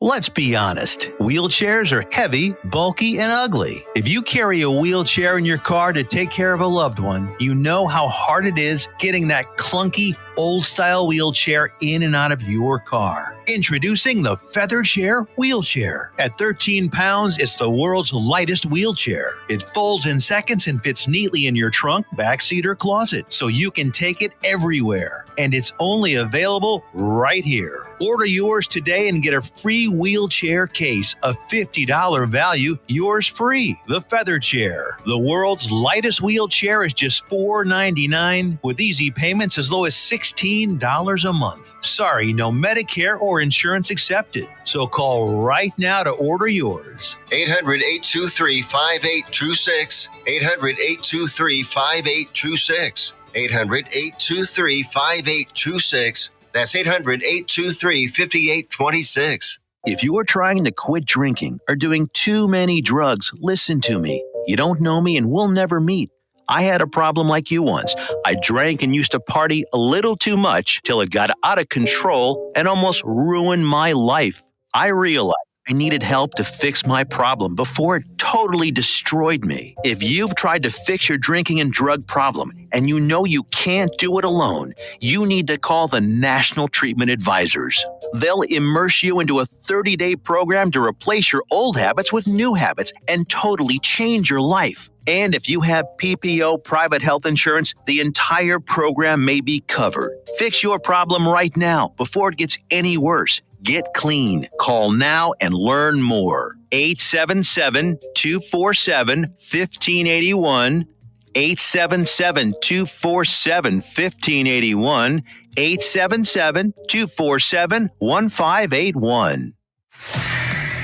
Let's be honest, wheelchairs are heavy, bulky, and ugly. If you carry a wheelchair in your car to take care of a loved one, you know how hard it is getting that clunky, old-style wheelchair in and out of your car. Introducing the Feather Chair Wheelchair. At 13 pounds, it's the world's lightest wheelchair. It folds in seconds and fits neatly in your trunk, backseat, or closet, so you can take it everywhere. And it's only available right here. Order yours today and get a free wheelchair case, a $50 value, yours free. The Feather Chair. The world's lightest wheelchair is just $4.99 with easy payments as low as $16 a month. Sorry, no Medicare or insurance accepted. So call right now to order yours. 800-823-5826. 800-823-5826. 800-823-5826. That's 800-823-5826. If you are trying to quit drinking or doing too many drugs, listen to me. You don't know me and we'll never meet. I had a problem like you once. I drank and used to party a little too much till it got out of control and almost ruined my life. I realized I needed help to fix my problem before it totally destroyed me. If you've tried to fix your drinking and drug problem and you know you can't do it alone, you need to call the National Treatment Advisors. They'll immerse you into a 30-day program to replace your old habits with new habits and totally change your life. And if you have PPO private health insurance, the entire program may be covered. Fix your problem right now before it gets any worse. Get clean. Call now and learn more. 877-247-1581. 877-247-1581. 877-247-1581.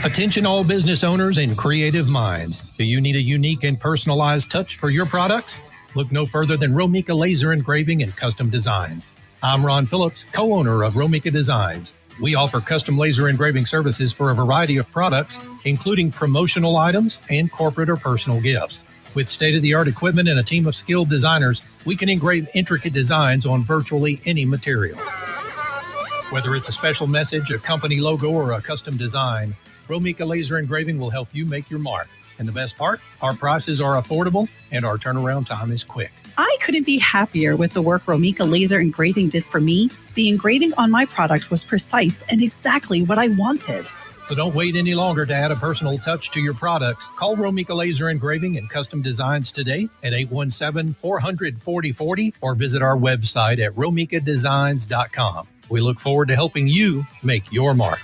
Attention all business owners and creative minds. Do you need a unique and personalized touch for your products? Look no further than Romika Laser Engraving and Custom Designs. I'm Ron Phillips, co-owner of Romika Designs. We offer custom laser engraving services for a variety of products, including promotional items and corporate or personal gifts. With state-of-the-art equipment and a team of skilled designers, we can engrave intricate designs on virtually any material. Whether it's a special message, a company logo, or a custom design, Romika Laser Engraving will help you make your mark. And the best part, our prices are affordable and our turnaround time is quick. I couldn't be happier with the work Romika Laser Engraving did for me. The engraving on my product was precise and exactly what I wanted. So don't wait any longer to add a personal touch to your products. Call Romika Laser Engraving and Custom Designs today at 817-400-4040 or visit our website at romikadesigns.com. We look forward to helping you make your mark.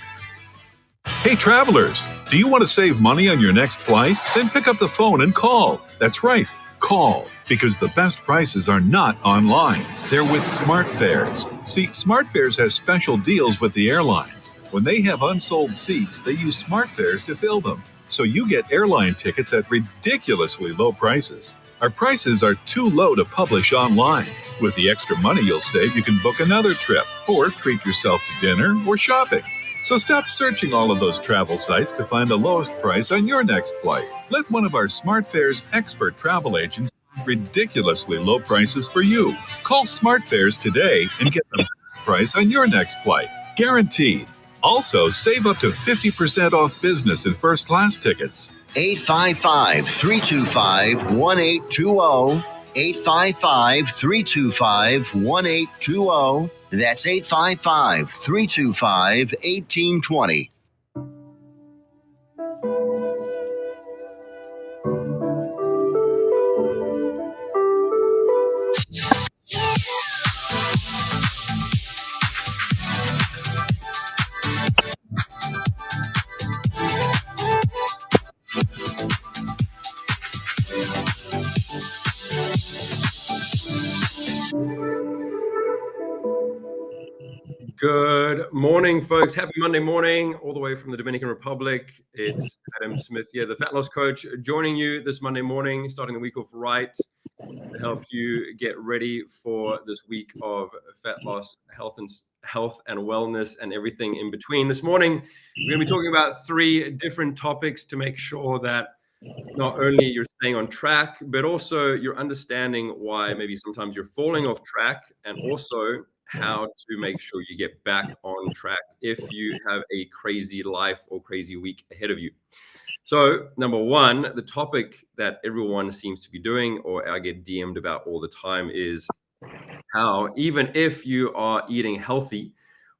Hey travelers, do you want to save money on your next flight? Then pick up the phone and call. That's right, call, because the best prices are not online. They're with SmartFares. See, SmartFares has special deals with the airlines. When they have unsold seats, they use SmartFares to fill them. So you get airline tickets at ridiculously low prices. Our prices are too low to publish online. With the extra money you'll save, you can book another trip or treat yourself to dinner or shopping. So stop searching all of those travel sites to find the lowest price on your next flight. Let one of our SmartFares expert travel agents find ridiculously low prices for you. Call SmartFares today and get the best price on your next flight. Guaranteed. Also, save up to 50% off business and first class tickets. 855-325-1820. 855-325-1820. That's 855-325-1820. Good morning, folks. Happy Monday morning, all the way from the Dominican Republic. It's Adam Smith here, the Fat Loss Coach, joining you this Monday morning, starting the week off right to help you get ready for this week of fat loss, health and wellness, and everything in between. This morning, we're going to be talking about 3 different topics to make sure that not only you're staying on track, but also you're understanding why maybe sometimes you're falling off track, and also how to make sure you get back on track if you have a crazy life or crazy week ahead of you. So number one, the topic that everyone seems to be doing, or I get DM'd about all the time, is how even if you are eating healthy,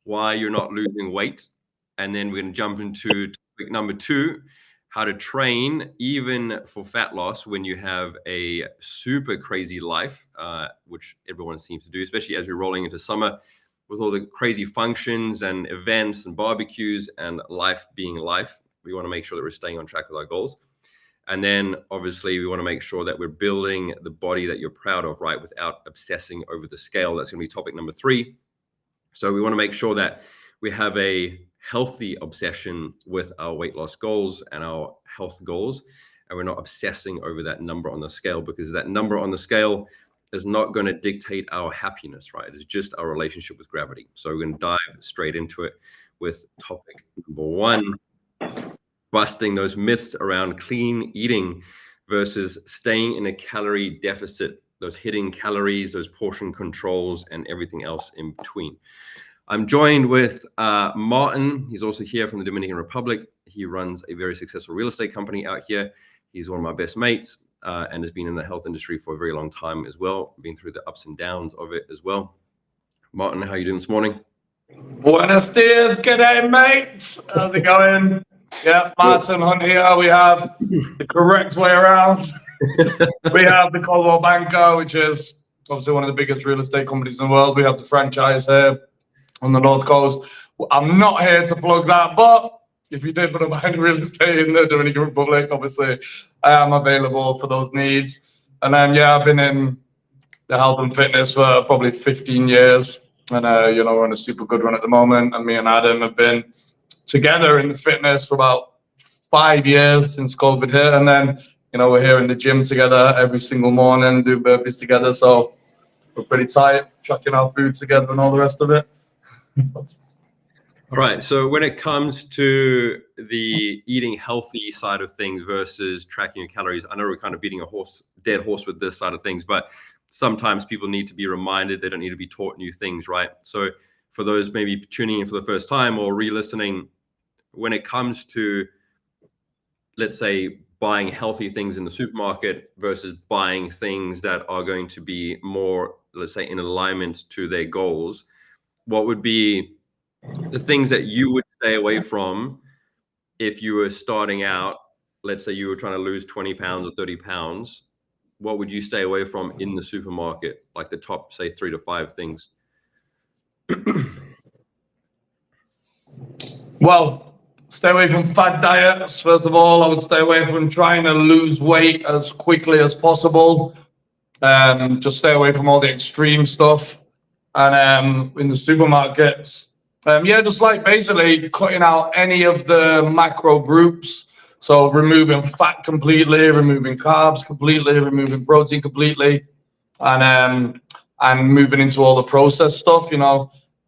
why you're not losing weight. And then we're going to jump into topic number two, how to train even for fat loss when you have a super crazy life, which everyone seems to do, especially as we're rolling into summer with all the crazy functions and events and barbecues and life being life. We want to make sure that we're staying on track with our goals. And then obviously we want to make sure that we're building the body that you're proud of, right? Without obsessing over the scale. That's going to be topic number three. So we want to make sure that we have a healthy obsession with our weight loss goals and our health goals. And we're not obsessing over that number on the scale, because that number on the scale is not going to dictate our happiness, right? It's just our relationship with gravity. So we're going to dive straight into it with topic number one. Busting those myths around clean eating versus staying in a calorie deficit, those hidden calories, those portion controls, and everything else in between. I'm joined with Martin. He's also here from the Dominican Republic. He runs a very successful real estate company out here. He's one of my best mates and has been in the health industry for a very long time as well, been through the ups and downs of it as well. Martin, how are you doing this morning? Buenos dias, g'day mates. How's it going? Yeah, Martin Hunt here. We have the correct way around. We have the Coldwell Banker, which is obviously one of the biggest real estate companies in the world. We have the franchise here on the North Coast. I'm not here to plug that, but if you did want to buy real estate in the Dominican Republic, obviously I am available for those needs. And then, yeah, I've been in the health and fitness for probably 15 years. And, we're on a super good run at the moment. And me and Adam have been together in the fitness for about 5 years since COVID hit. And then, we're here in the gym together every single morning, do burpees together. So we're pretty tight, tracking our food together and all the rest of it. All right. So when it comes to the eating healthy side of things versus tracking your calories, I know we're kind of beating a dead horse with this side of things, but sometimes people need to be reminded. They don't need to be taught new things, right? So for those maybe tuning in for the first time or re-listening, when it comes to, let's say, buying healthy things in the supermarket versus buying things that are going to be more, let's say, in alignment to their goals, what would be the things that you would stay away from if you were starting out? Let's say you were trying to lose 20 pounds or 30 pounds. What would you stay away from in the supermarket? Like the top, say, 3 to 5 things. Well, stay away from fad diets. First of all, I would stay away from trying to lose weight as quickly as possible. Just stay away from all the extreme stuff. And in the supermarkets, just like basically cutting out any of the macro groups. So removing fat completely, removing carbs completely, removing protein completely, and moving into all the processed stuff.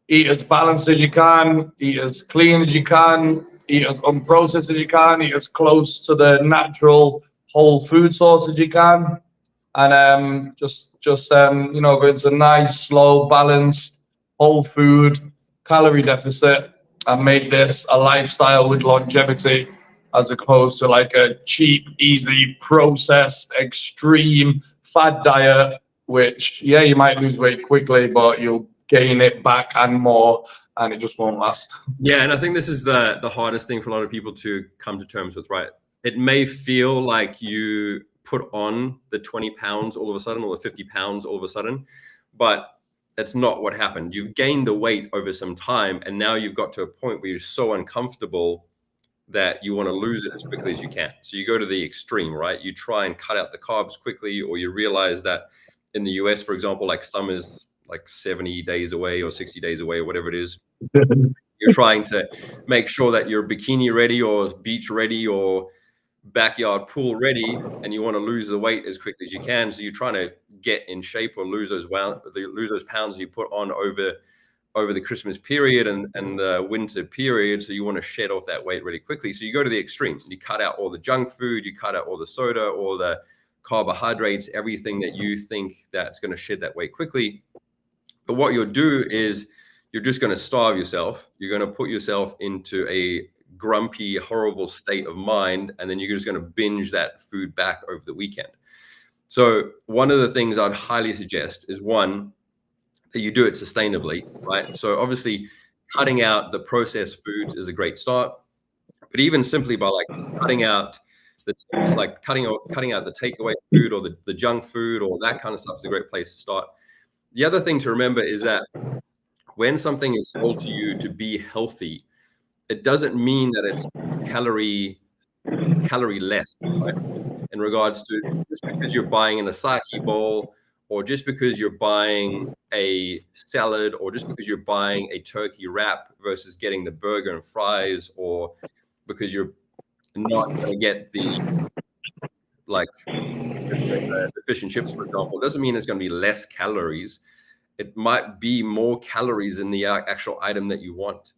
Eat as balanced as you can, eat as clean as you can, eat as unprocessed as you can, eat as close to the natural whole food source as you can, and go into nice, slow, balanced, whole food, calorie deficit, and make this a lifestyle with longevity, as opposed to like a cheap, easy, processed, extreme fad diet, which, yeah, you might lose weight quickly, but you'll gain it back and more, and it just won't last. Yeah, and I think this is the hardest thing for a lot of people to come to terms with, right? It may feel like you put on the 20 pounds all of a sudden, or the 50 pounds all of a sudden, but that's not what happened. You've gained the weight over some time, and now you've got to a point where you're so uncomfortable that you want to lose it as quickly as you can. So you go to the extreme, right? You try and cut out the carbs quickly, or you realize that in the US, for example, like summer's like 70 days away or 60 days away or whatever it is. You're trying to make sure that you're bikini ready or beach ready or backyard pool ready, and you want to lose the weight as quickly as you can. So you're trying to get in shape or lose those pounds you put on over the Christmas period and the winter period. So you want to shed off that weight really quickly. So you go to the extreme. You cut out all the junk food, you cut out all the soda, all the carbohydrates, everything that you think that's going to shed that weight quickly. But what you'll do is you're just going to starve yourself. You're going to put yourself into a grumpy, horrible state of mind, and then you're just going to binge that food back over the weekend. So one of the things I'd highly suggest is, one, that you do it sustainably, right? So obviously cutting out the processed foods is a great start, but even simply by like cutting out the takeaway food or the junk food or that kind of stuff is a great place to start. The other thing to remember is that when something is sold to you to be healthy, it doesn't mean that it's calorie less, right? In regards to just because you're buying an acai bowl, or just because you're buying a salad, or just because you're buying a turkey wrap versus getting the burger and fries, or because you're not going to get the fish and chips, for example, doesn't mean it's going to be less calories. It might be more calories in the actual item that you want.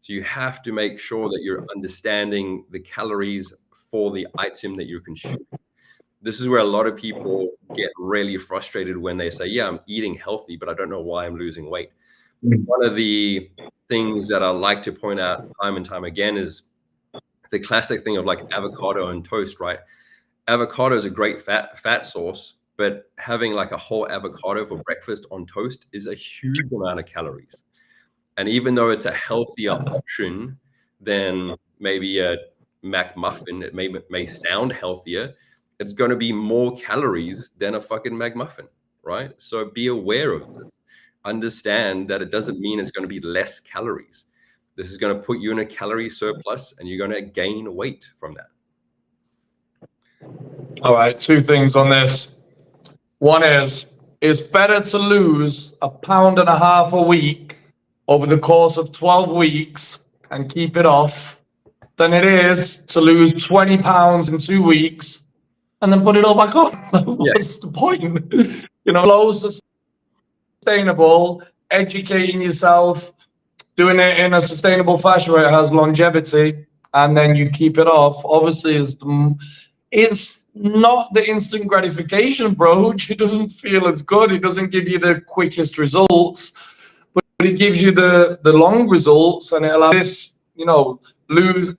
So you have to make sure that you're understanding the calories for the item that you're consuming. This is where a lot of people get really frustrated when they say, yeah, I'm eating healthy, but I don't know why I'm losing weight. One of the things that I like to point out time and time again is the classic thing of like avocado and toast, right? Avocado is a great fat source, but having like a whole avocado for breakfast on toast is a huge amount of calories. And even though it's a healthier option than maybe a McMuffin, it may sound healthier, it's going to be more calories than a fucking McMuffin, right? So be aware of this. Understand that it doesn't mean it's going to be less calories. This is going to put you in a calorie surplus, and you're going to gain weight from that. All right, two things on this. One is, it's better to lose 1.5 pounds a week over the course of 12 weeks and keep it off than it is to lose 20 pounds in 2 weeks and then put it all back on. What's the point? Low, sustainable, educating yourself, doing it in a sustainable fashion where it has longevity, and then you keep it off. Obviously, it's not the instant gratification, bro. It doesn't feel as good. It doesn't give you the quickest results, but it gives you the long results, and it allows this,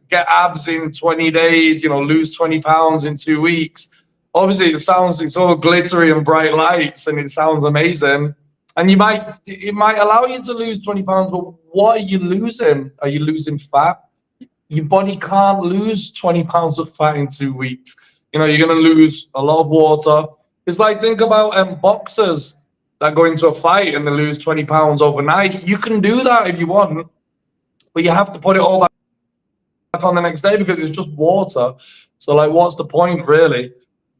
get abs in 20 days, lose 20 pounds in 2 weeks. Obviously, it's all glittery and bright lights, and it sounds amazing. And it might allow you to lose 20 pounds, but what are you losing? Are you losing fat? Your body can't lose 20 pounds of fat in 2 weeks. You're going to lose a lot of water. It's like, think about boxers that go into a fight and they lose 20 pounds overnight. You can do that if you want, but you have to put it all back on the next day because it's just water. So, what's the point, really?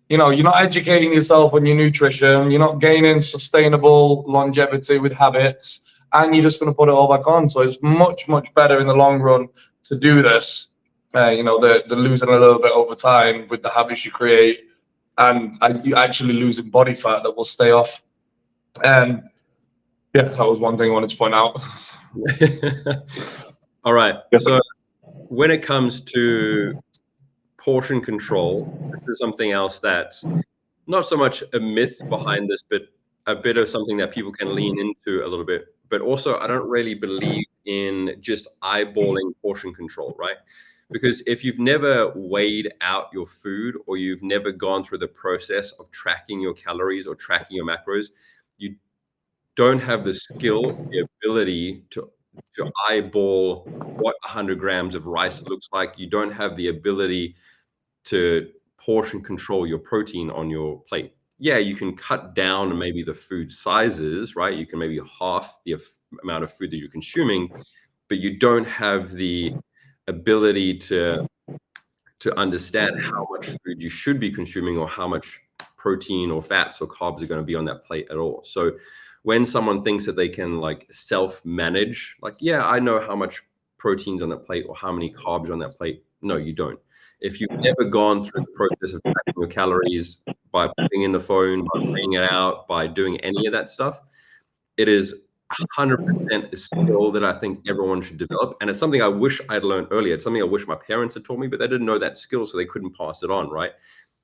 You're not educating yourself on your nutrition. You're not gaining sustainable longevity with habits, and you're just going to put it all back on. So it's much, much better in the long run to do this. The losing a little bit over time with the habits you create, and you actually losing body fat that will stay off. Yeah, that was one thing I wanted to point out. All right. So when it comes to portion control, this is something else that's not so much a myth behind this, but a bit of something that people can lean into a little bit. But also, I don't really believe in just eyeballing portion control, right? Because if you've never weighed out your food, or you've never gone through the process of tracking your calories or tracking your macros, you don't have the skill, the ability to eyeball what 100 grams of rice looks like. You don't have the ability to portion control your protein on your plate. Yeah, you can cut down maybe the food sizes, right? You can maybe half the amount of food that you're consuming, but you don't have the ability to understand how much food you should be consuming, or how much protein or fats or carbs are going to be on that plate at all. So when someone thinks that they can self-manage, yeah, I know how much protein's on that plate or how many carbs on that plate. No, you don't. If you've never gone through the process of tracking your calories by putting in the phone, by weighing it out, by doing any of that stuff, it is 100% a skill that I think everyone should develop. And it's something I wish I'd learned earlier. It's something I wish my parents had taught me, but they didn't know that skill, so they couldn't pass it on, right?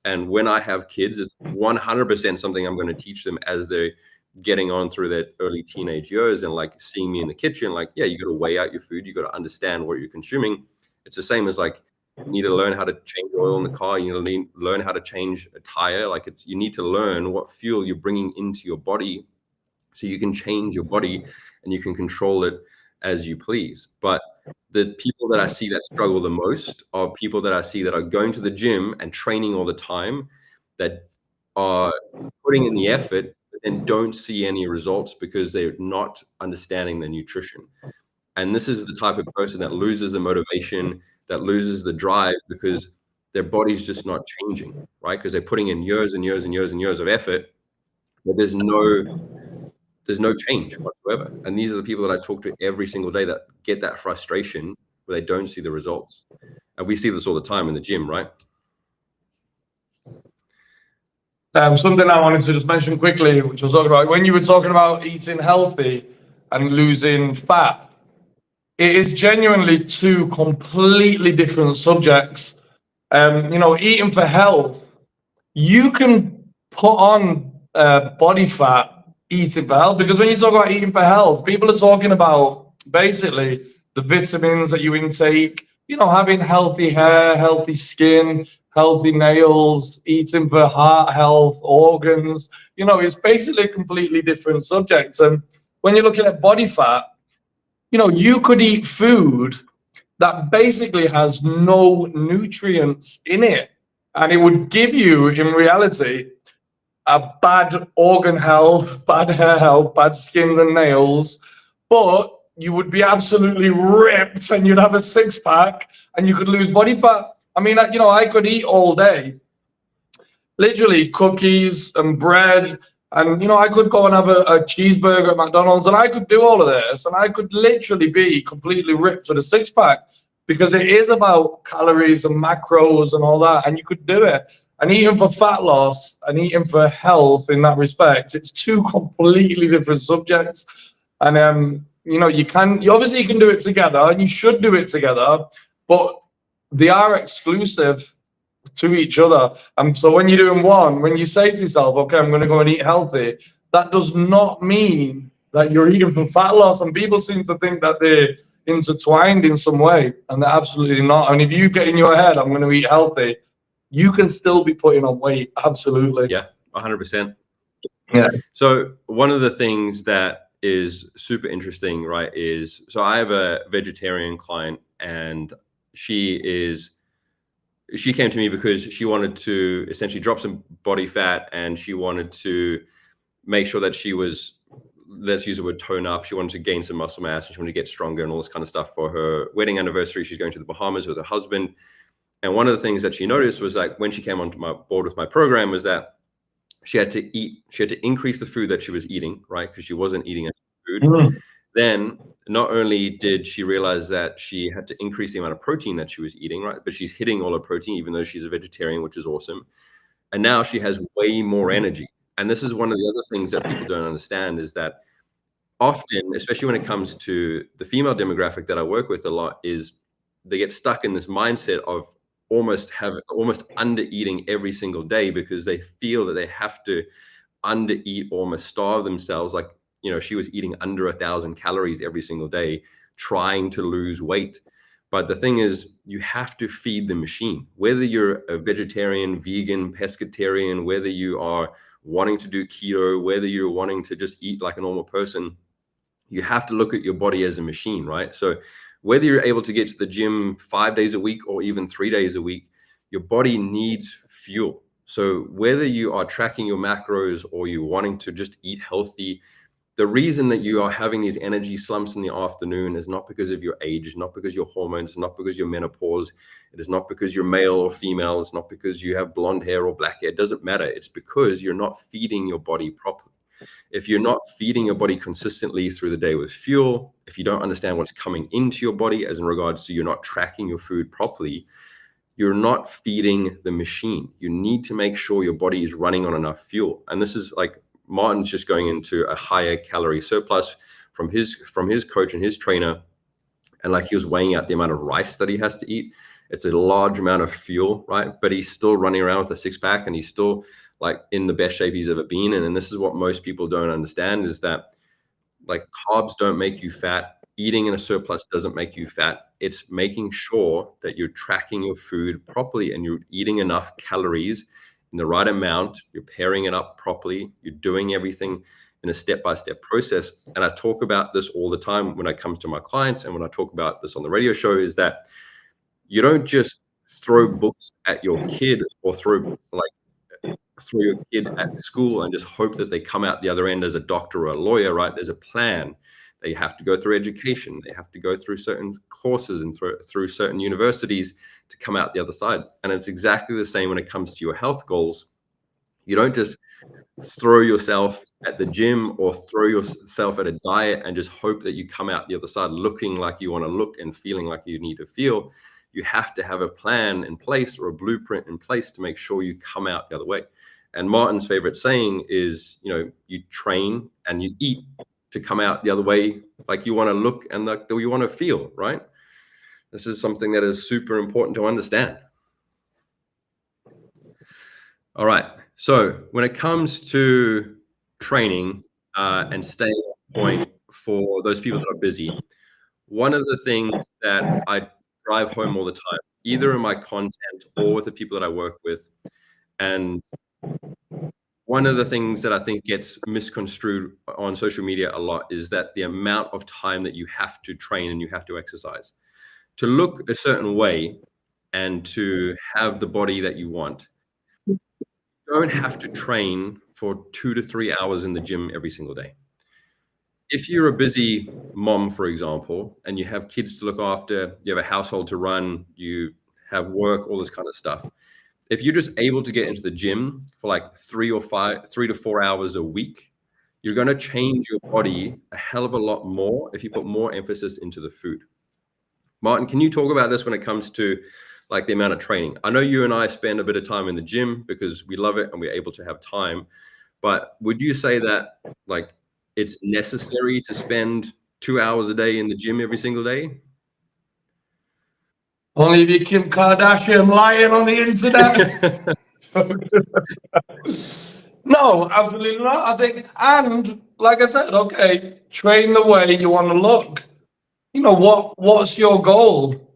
And when I have kids, it's 100% something I'm going to teach them as they getting on through that early teenage years and like seeing me in the kitchen, like, yeah, you got to weigh out your food. You got to understand what you're consuming. It's the same as like, you need to learn how to change oil in the car. You need to learn how to change a tire. Like you need to learn what fuel you're bringing into your body so you can change your body and you can control it as you please. But the people that I see that struggle the most are people that I see that are going to the gym and training all the time, that are putting in the effort and don't see any results because they're not understanding the nutrition. And this is the type of person that loses the motivation, that loses the drive, because their body's just not changing, right? Because they're putting in years and years and years and years of effort, but there's no change whatsoever. And these are the people that I talk to every single day that get that frustration where they don't see the results. And we see this all the time in the gym, right? Something I wanted to just mention quickly, which I was talking about, when you were talking about eating healthy and losing fat, it is genuinely two completely different subjects. Eating for health, you can put on body fat eating for health, because when you talk about eating for health, people are talking about basically the vitamins that you intake, having healthy hair, healthy skin, healthy nails, eating for heart health, organs. It's basically a completely different subject. And when you're looking at body fat, you could eat food that basically has no nutrients in it, and it would give you, in reality, a bad organ health, bad hair health, bad skin and nails, but you would be absolutely ripped and you'd have a six-pack and you could lose body fat. I mean, I could eat all day, literally cookies and bread, and, I could go and have a cheeseburger at McDonald's, and I could do all of this, and I could literally be completely ripped with a six-pack, because it is about calories and macros and all that, and you could do it. And eating for fat loss and eating for health in that respect, it's two completely different subjects. And, you obviously you can do it together, and you should do it together, but they are exclusive to each other. And so when you're doing one, when you say to yourself, okay, I'm going to go and eat healthy, that does not mean that you're eating for fat loss. And people seem to think that they're intertwined in some way, and they're absolutely not. And if you get in your head, I'm going to eat healthy, you can still be putting on weight. Absolutely. Yeah, 100%. Yeah. So one of the things that is super interesting, right, is, so I have a vegetarian client, and she came to me because she wanted to essentially drop some body fat, and she wanted to make sure that she was, let's use the word, tone up. She wanted to gain some muscle mass, and she wanted to get stronger and all this kind of stuff. For her wedding anniversary, she's going to the Bahamas with her husband. And one of the things that she noticed was, like, when she came onto my board with my program, was that she had to increase the food that she was eating, right? Because she wasn't eating enough food. Mm-hmm. Then not only did she realize that she had to increase the amount of protein that she was eating, right? But she's hitting all her protein, even though she's a vegetarian, which is awesome. And now she has way more energy. And this is one of the other things that people don't understand, is that often, especially when it comes to the female demographic that I work with a lot, is they get stuck in this mindset of almost under eating every single day, because they feel that they have to under eat or almost starve themselves. Like, she was eating under 1,000 calories every single day, trying to lose weight. But the thing is, you have to feed the machine. Whether you're a vegetarian, vegan, pescatarian, whether you are wanting to do keto, whether you're wanting to just eat like a normal person, you have to look at your body as a machine, right? So whether you're able to get to the gym 5 days a week or even 3 days a week, your body needs fuel. So whether you are tracking your macros or you're wanting to just eat healthy, the reason that you are having these energy slumps in the afternoon is not because of your age, not because your hormones, not because you're menopause. It is not because you're male or female. It's not because you have blonde hair or black hair. It doesn't matter. It's because you're not feeding your body properly. If you're not feeding your body consistently through the day with fuel, if you don't understand what's coming into your body, as in regards to you're not tracking your food properly, you're not feeding the machine. You need to make sure your body is running on enough fuel. And this is like, Martin's just going into a higher calorie surplus from his coach and his trainer. And like, he was weighing out the amount of rice that he has to eat. It's a large amount of fuel, right? But he's still running around with a six-pack, and he's still like in the best shape he's ever been in. And this is what most people don't understand, is that like carbs don't make you fat. Eating in a surplus doesn't make you fat. It's making sure that you're tracking your food properly and you're eating enough calories in the right amount. You're pairing it up properly. You're doing everything in a step-by-step process. And I talk about this all the time when it comes to my clients, and when I talk about this on the radio show, is that you don't just throw books at your kid or throw your kid at school and just hope that they come out the other end as a doctor or a lawyer, right? There's a plan. They have to go through education. They have to go through certain courses and through certain universities to come out the other side. And it's exactly the same when it comes to your health goals. You don't just throw yourself at the gym or throw yourself at a diet and just hope that you come out the other side looking like you want to look and feeling like you need to feel. You have to have a plan in place or a blueprint in place to make sure you come out the other way. And Martin's favorite saying is, you train and you eat to come out the other way like you want to look and like you want to feel, right? This is something that is super important to understand. All right. So when it comes to training and staying on point for those people that are busy, one of the things that I drive home all the time, either in my content or with the people that I work with, and one of the things that I think gets misconstrued on social media a lot is that the amount of time that you have to train and you have to exercise. To look a certain way and to have the body that you want, you don't have to train for 2 to 3 hours in the gym every single day. If you're a busy mom, for example, and you have kids to look after, you have a household to run, you have work, all this kind of stuff. If you're just able to get into the gym for like 3 to 4 hours a week, you're going to change your body a hell of a lot more if you put more emphasis into the food. Martin, can you talk about this when it comes to like the amount of training? I know you and I spend a bit of time in the gym because we love it and we're able to have time. But would you say that like it's necessary to spend 2 hours a day in the gym every single day? Only if you're Kim Kardashian lying on the internet. No, absolutely not. I think, and like I said, okay, train the way you want to look. What's your goal?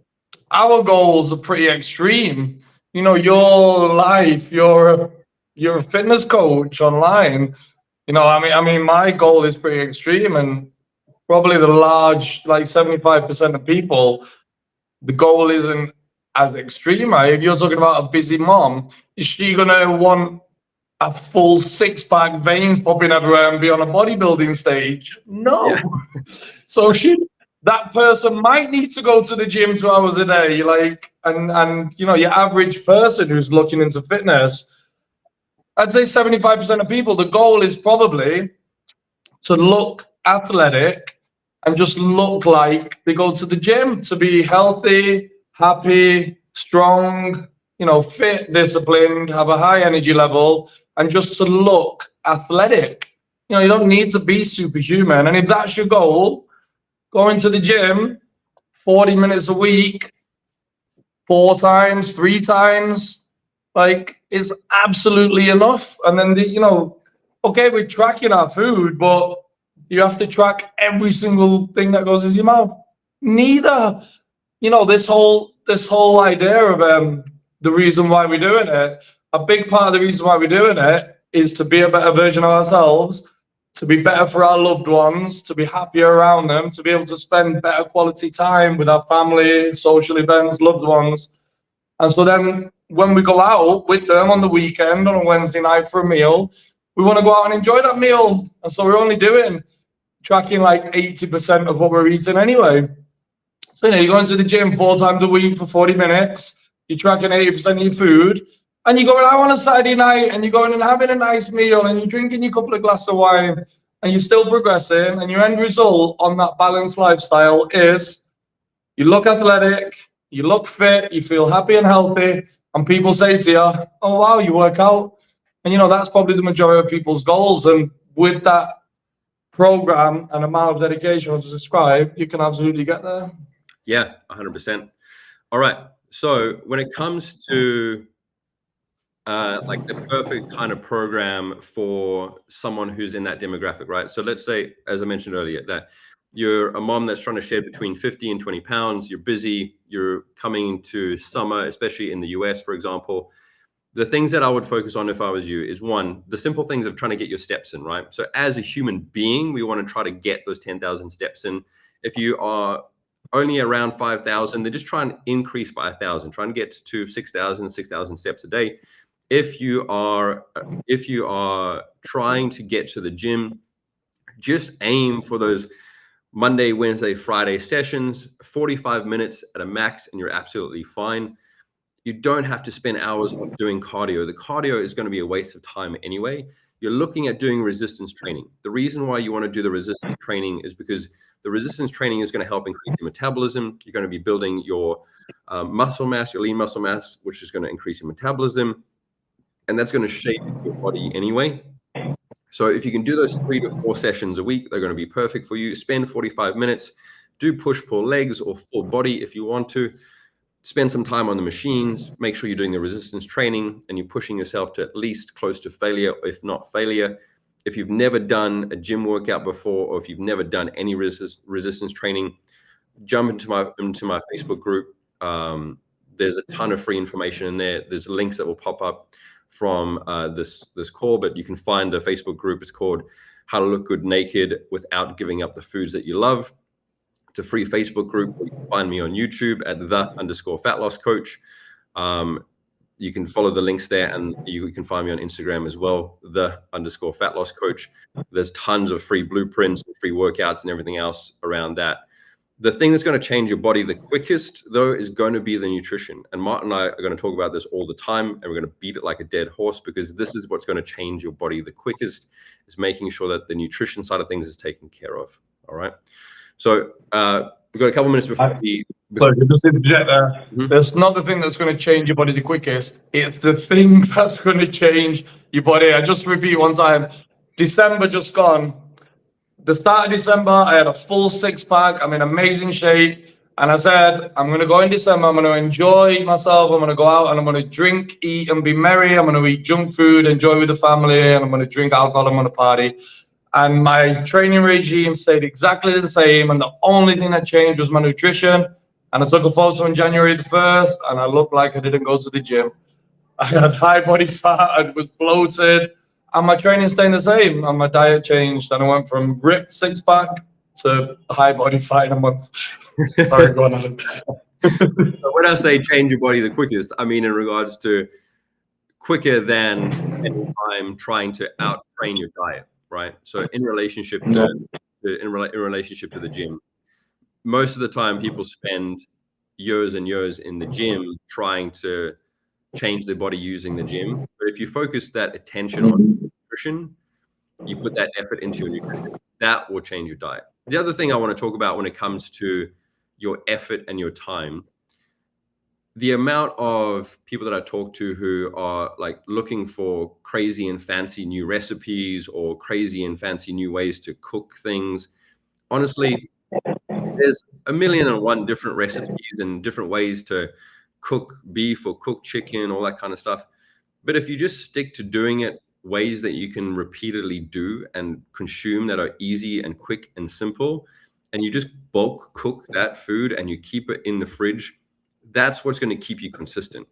Our goals are pretty extreme. Your life, you're a fitness coach online. I mean, my goal is pretty extreme, and probably the large, like 75% of people, the goal isn't as extreme, right? If you're talking about a busy mom, is she gonna want a full 6-pack, veins popping everywhere, and be on a bodybuilding stage? No. Yeah. So that person might need to go to the gym 2 hours a day, and your average person who's looking into fitness, I'd say 75% of people, the goal is probably to look athletic and just look like they go to the gym, to be healthy, happy, strong, fit, disciplined, have a high energy level, and just to look athletic. You don't need to be superhuman. And if that's your goal, going to the gym 40 minutes a week, 4 times, 3 times, is absolutely enough. And then, okay, we're tracking our food, but you have to track every single thing that goes into your mouth. Neither. This whole idea of the reason why we're doing it, a big part of the reason why we're doing it is to be a better version of ourselves, to be better for our loved ones, to be happier around them, to be able to spend better quality time with our family, social events, loved ones. And so then when we go out with them on the weekend, on a Wednesday night for a meal, we want to go out and enjoy that meal. And so we're only tracking like 80% of what we're eating anyway. So, you're going to the gym 4 times a week for 40 minutes, you're tracking 80% of your food, and you're going out on a Saturday night and you're going and having a nice meal and you're drinking your couple of glasses of wine and you're still progressing, and your end result on that balanced lifestyle is you look athletic, you look fit, you feel happy and healthy, and people say to you, oh, wow, you work out. And, that's probably the majority of people's goals. And with that program and amount of dedication I just described, you can absolutely get there. Yeah, 100%. All right. So when it comes to like the perfect kind of program for someone who's in that demographic, right? So let's say, as I mentioned earlier, that you're a mom that's trying to shed between 50 and 20 pounds. You're busy. You're coming to summer, especially in the US, for example. The things that I would focus on if I was you is, one, the simple things of trying to get your steps in, right? So as a human being, we want to try to get those 10,000 steps in. If you are only around 5,000, then just try and increase by 1,000. Try and get to 6,000 steps a day. If you are trying to get to the gym, just aim for those Monday, Wednesday, Friday sessions, 45 minutes at a max, and you're absolutely fine. You don't have to spend hours doing cardio. The cardio is going to be a waste of time anyway. You're looking at doing resistance training. The reason why you want to do the resistance training is because the resistance training is going to help increase your metabolism. You're going to be building your muscle mass, your lean muscle mass, which is going to increase your metabolism. And that's going to shape your body anyway. So if you can do those 3 to 4 sessions a week, they're going to be perfect for you. Spend 45 minutes, do push-pull legs or full body if you want to. Spend some time on the machines, make sure you're doing the resistance training and you're pushing yourself to at least close to failure, if not failure. If you've never done a gym workout before, or if you've never done any resistance training, jump into my Facebook group. There's a ton of free information in there. There's links that will pop up from this call, but you can find the Facebook group. It's called How to Look Good Naked Without Giving Up the Foods That You Love. It's a free Facebook group. You can find me on YouTube at _fat loss coach. You can follow the links there, and you can find me on Instagram as well, _fat loss coach. There's tons of free blueprints and free workouts and everything else around that. The thing that's going to change your body the quickest, though, is going to be the nutrition. And Martin and I are going to talk about this all the time, and we're going to beat it like a dead horse, because this is what's going to change your body the quickest, is making sure that the nutrition side of things is taken care of. All right. So we've got a couple minutes before we... Just interject there. That's not the thing that's going to change your body the quickest. It's the thing that's going to change your body. I just repeat one time. December just gone. The start of December, I had a full 6-pack. I'm in amazing shape. And I said, I'm going to go in December. I'm going to enjoy myself. I'm going to go out and I'm going to drink, eat, and be merry. I'm going to eat junk food, enjoy with the family, and I'm going to drink alcohol. I'm going to party. And my training regime stayed exactly the same. And the only thing that changed was my nutrition. And I took a photo on January the 1st, and I looked like I didn't go to the gym. I had high body fat, I was bloated, and my training stayed the same. And my diet changed, and I went from ripped 6-pack to high body fat in a month. Sorry, go on, Alan. So when I say change your body the quickest, I mean in regards to quicker than any time trying to out-train your diet, right? So in relationship to the gym, most of the time people spend years and years in the gym trying to change their body using the gym. But if you focus that attention on nutrition, you put that effort into your nutrition, that will change your diet. The other thing I want to talk about when it comes to your effort and your time, the amount of people that I talk to who are like looking for crazy and fancy new recipes or crazy and fancy new ways to cook things, honestly, there's 1,000,001 different recipes and different ways to cook beef or cook chicken, all that kind of stuff. But if you just stick to doing it ways that you can repeatedly do and consume that are easy and quick and simple, and you just bulk cook that food and you keep it in the fridge, that's what's going to keep you consistent.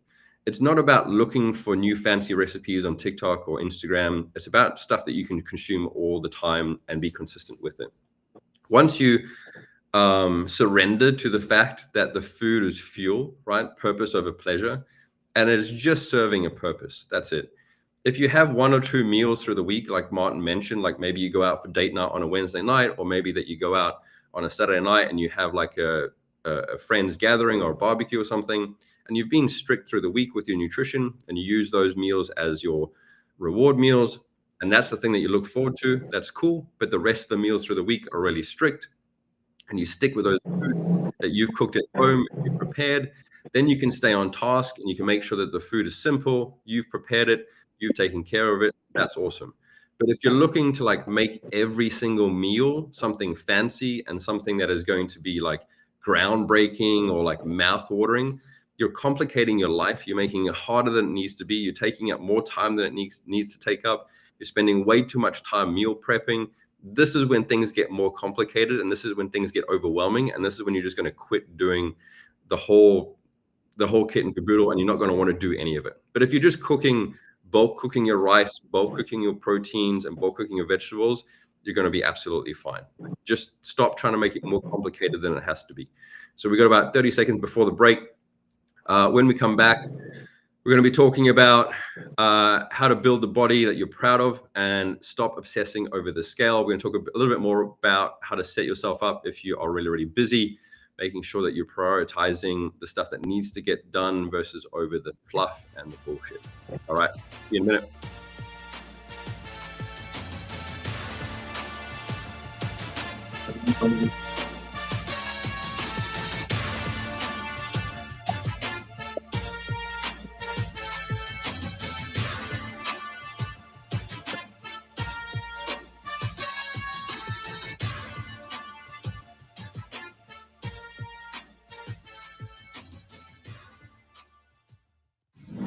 It's not about looking for new fancy recipes on TikTok or Instagram. It's about stuff that you can consume all the time and be consistent with it. Once you surrender to the fact that the food is fuel, right? Purpose over pleasure. And it is just serving a purpose. That's it. If you have 1 or 2 meals through the week, like Martin mentioned, like maybe you go out for date night on a Wednesday night, or maybe that you go out on a Saturday night and you have like a friend's gathering or a barbecue or something, and you've been strict through the week with your nutrition and you use those meals as your reward meals, and that's the thing that you look forward to, that's cool. But the rest of the meals through the week are really strict, and you stick with those foods that you've cooked at home, you've prepared, then you can stay on task and you can make sure that the food is simple, you've prepared it, you've taken care of it. That's awesome. But if you're looking to like make every single meal something fancy and something that is going to be like groundbreaking or like mouth-watering, you're complicating your life. You're making it harder than it needs to be. You're taking up more time than it needs to take up. You're spending way too much time meal prepping. This is when things get more complicated, and this is when things get overwhelming, and this is when you're just going to quit doing the whole kit and caboodle, and you're not going to want to do any of it. But if you're just bulk cooking your rice, bulk cooking your proteins, and bulk cooking your vegetables, you're going to be absolutely fine. Just stop trying to make it more complicated than it has to be. So we got about 30 seconds before the break. When we come back, we're going to be talking about how to build the body that you're proud of and stop obsessing over the scale. We're going to talk a little bit more about how to set yourself up if you are really, really busy, making sure that you're prioritizing the stuff that needs to get done versus over the fluff and the bullshit. All right, see you in a minute.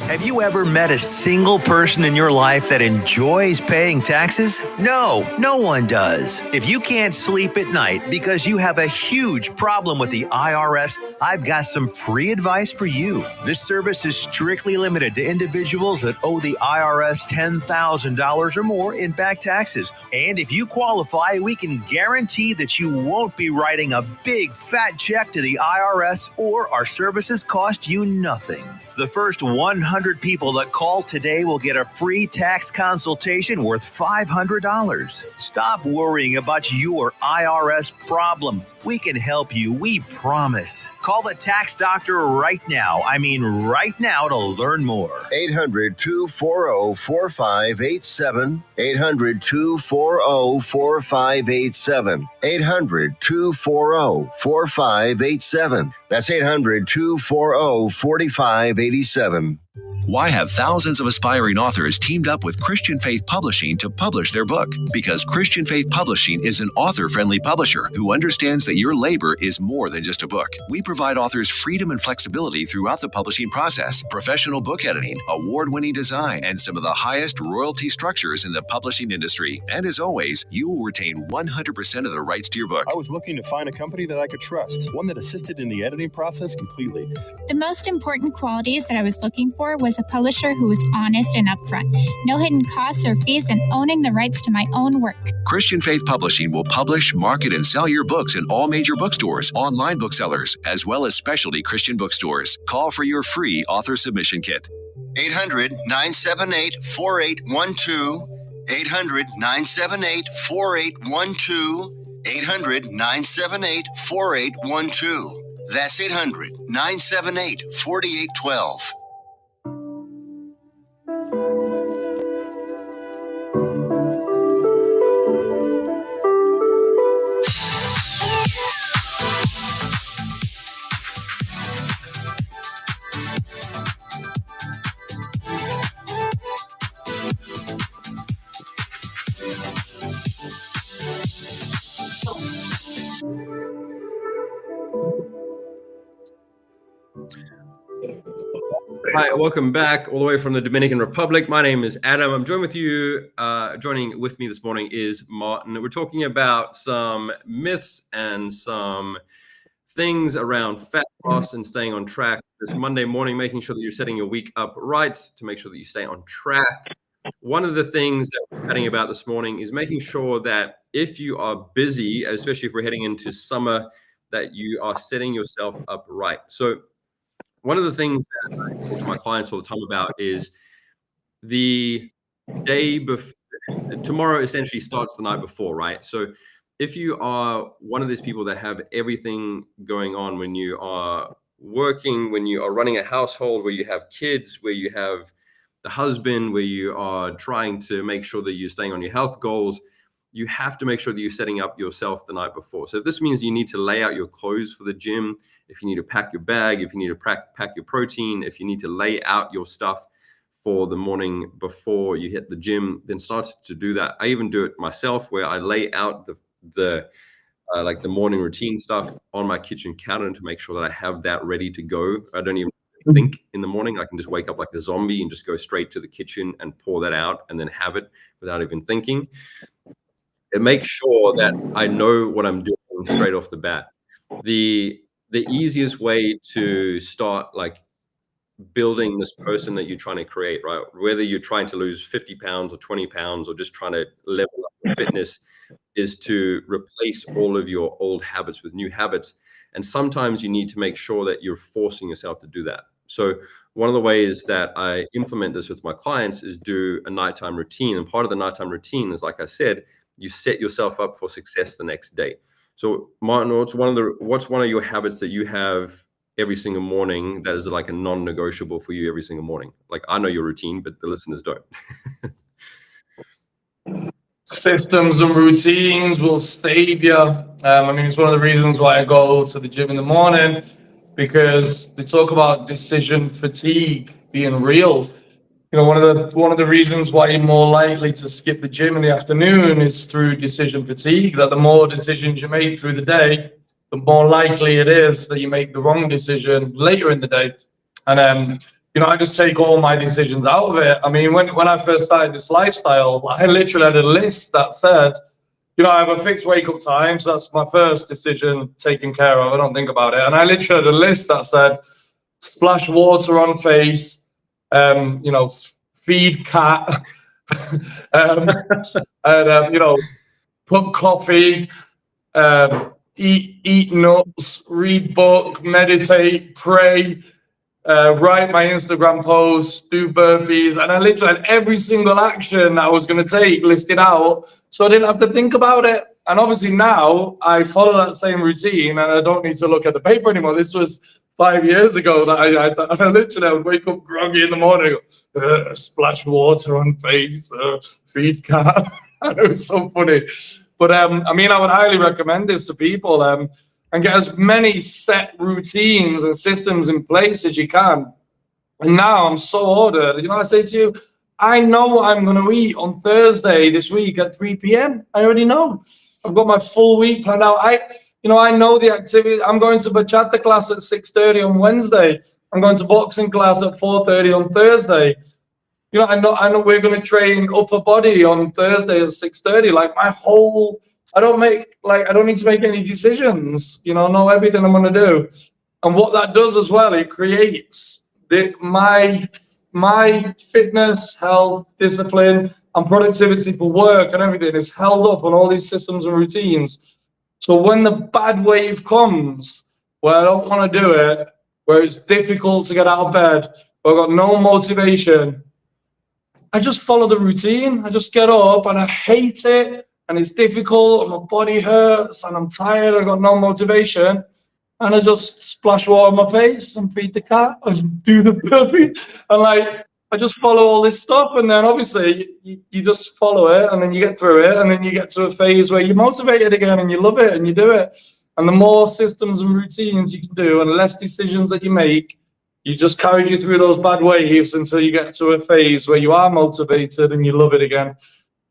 Have you ever met a single person in your life that enjoys paying taxes? No, no one does. If you can't sleep at night because you have a huge problem with the IRS, I've got some free advice for you. This service is strictly limited to individuals that owe the IRS $10,000 or more in back taxes. And if you qualify, we can guarantee that you won't be writing a big fat check to the IRS, or our services cost you nothing. The first 100 people that call today will get a free tax consultation worth $500. Stop worrying about your IRS problem. We can help you, we promise. Call the tax doctor right now. I mean right now to learn more. 800-240-4587. 800-240-4587. 800-240-4587. That's 800-240-4587. Why have thousands of aspiring authors teamed up with Christian Faith Publishing to publish their book? Because Christian Faith Publishing is an author-friendly publisher who understands that your labor is more than just a book. We provide authors freedom and flexibility throughout the publishing process, professional book editing, award-winning design, and some of the highest royalty structures in the publishing industry. And as always, you will retain 100% of the rights to your book. I was looking to find a company that I could trust, one that assisted in the editing process completely. The most important qualities that I was looking for was a publisher who was honest and upfront, no hidden costs or fees, and owning the rights to my own work. Christian Faith Publishing will publish, market, and sell your books in all major bookstores, online booksellers, as well as specialty Christian bookstores. Call for your free author submission kit. 800-978-4812. 800-978-4812. 800-978-4812. That's 800-978-4812. Hi, welcome back all the way from the Dominican Republic. My name is Adam. I'm joined with you. Joining with me this morning is Martin. We're talking about some myths and some things around fat loss and staying on track this Monday morning, making sure that you're setting your week up right to make sure that you stay on track. One of the things that we're chatting about this morning is making sure that if you are busy, especially if we're heading into summer, that you are setting yourself up right. So one of the things that I talk to my clients all the time about is the day before. Tomorrow essentially starts the night before, right? So if you are one of these people that have everything going on when you are working, when you are running a household, where you have kids, where you have the husband, where you are trying to make sure that you're staying on your health goals, you have to make sure that you're setting up yourself the night before. So if this means you need to lay out your clothes for the gym, if you need to pack your bag, if you need to pack your protein, if you need to lay out your stuff for the morning before you hit the gym, then start to do that. I even do it myself, where I lay out the morning routine stuff on my kitchen counter to make sure that I have that ready to go. I don't even think in the morning. I can just wake up like a zombie and just go straight to the kitchen and pour that out and then have it without even thinking. It makes sure that I know what I'm doing straight off the bat. The easiest way to start like building this person that you're trying to create, right? Whether you're trying to lose 50 pounds or 20 pounds or just trying to level up your fitness, is to replace all of your old habits with new habits. And sometimes you need to make sure that you're forcing yourself to do that. So one of the ways that I implement this with my clients is do a nighttime routine. And part of the nighttime routine is, like I said, you set yourself up for success the next day. So Martin, what's one of your habits that you have every single morning that is like a non-negotiable for you every single morning? Like, I know your routine, but the listeners don't. Systems and routines will stave you. I mean, it's one of the reasons why I go to the gym in the morning, because they talk about decision fatigue being real. You know, one of the reasons why you're more likely to skip the gym in the afternoon is through decision fatigue. That the more decisions you make through the day, the more likely it is that you make the wrong decision later in the day. And you know, I just take all my decisions out of it. I mean, when I first started this lifestyle, I literally had a list that said, you know, I have a fixed wake up time, so that's my first decision taken care of. I don't think about it. And I literally had a list that said, splash water on face, you know, feed cat, and you know, put coffee, eat nuts, read book, meditate, pray, write my Instagram posts, do burpees, and I literally had every single action that I was going to take listed out, so I didn't have to think about it. And obviously now I follow that same routine, and I don't need to look at the paper anymore. This was 5 years ago that I literally would wake up groggy in the morning, splash water on face, feed cat. It was so funny. But I mean, I would highly recommend this to people. And get as many set routines and systems in place as you can. And now I'm so ordered. You know, I say to you, I know what I'm going to eat on Thursday this week at 3 p.m. I already know. I've got my full week planned out. I know the activity. I'm going to bachata class at 6:30 on Wednesday. I'm going to boxing class at 4:30 on Thursday. You know, I know we're going to train upper body on Thursday at 6:30. Like I don't need to make any decisions. You know, know everything I'm going to do. And what that does as well, it creates my fitness, health, discipline, and productivity for work and everything is held up on all these systems and routines. So when the bad wave comes, where I don't want to do it, where it's difficult to get out of bed, where I've got no motivation, I just follow the routine. I just get up, and I hate it, and it's difficult, and my body hurts, and I'm tired, I've got no motivation, and I just splash water on my face and feed the cat and do the burpee, and I just follow all this stuff. And then obviously you just follow it, and then you get through it, and then you get to a phase where you're motivated again and you love it and you do it. And the more systems and routines you can do and less decisions that you make, you just carry you through those bad waves until you get to a phase where you are motivated and you love it again.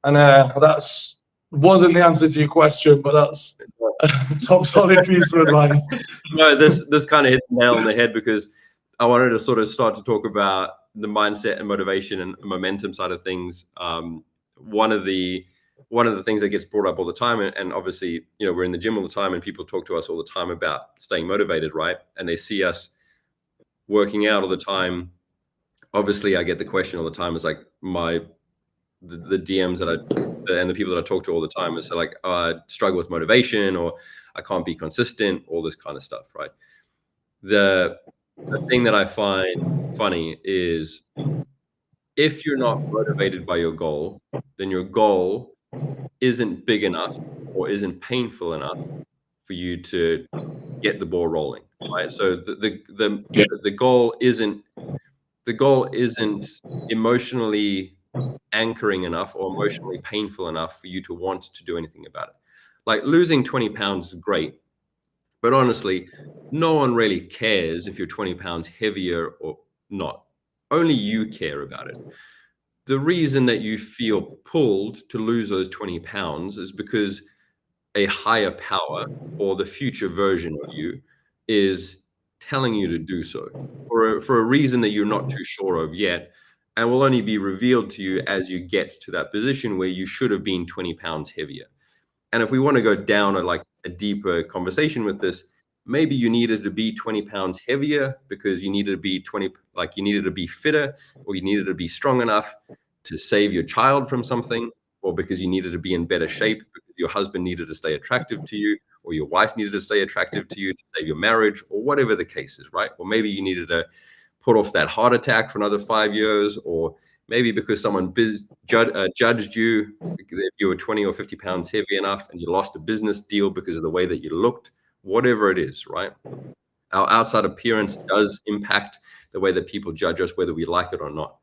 And that's wasn't the answer to your question, but that's a top solid piece of advice. No, this kind of hit the nail on the head, because I wanted to sort of start to talk about the mindset and motivation and momentum side of things. One of the things that gets brought up all the time, and obviously, you know, we're in the gym all the time, and people talk to us all the time about staying motivated, right? And they see us working out all the time. Obviously, I get the question all the time. It's like the DMs and the people that I talk to all the time is like, oh, I struggle with motivation, or I can't be consistent, all this kind of stuff, right? The thing that I find funny is, if you're not motivated by your goal, then your goal isn't big enough or isn't painful enough for you to get the ball rolling, right? So the goal isn't emotionally anchoring enough or emotionally painful enough for you to want to do anything about it. Like, losing 20 pounds is great, but honestly, no one really cares if you're 20 pounds heavier or not. Only you care about it. The reason that you feel pulled to lose those 20 pounds is because a higher power, or the future version of you, is telling you to do so for a reason that you're not too sure of yet, and will only be revealed to you as you get to that position where you should have been 20 pounds heavier. And if we want to go down a deeper conversation with this, maybe you needed to be 20 pounds heavier because you needed to be you needed to be fitter, or you needed to be strong enough to save your child from something, or because you needed to be in better shape because your husband needed to stay attractive to you, or your wife needed to stay attractive to you to save your marriage, or whatever the case is, right? Or maybe you needed to put off that heart attack for another 5 years, or maybe because someone judged you if you were 20 or 50 pounds heavy enough and you lost a business deal because of the way that you looked, whatever it is, right? Our outside appearance does impact the way that people judge us, whether we like it or not.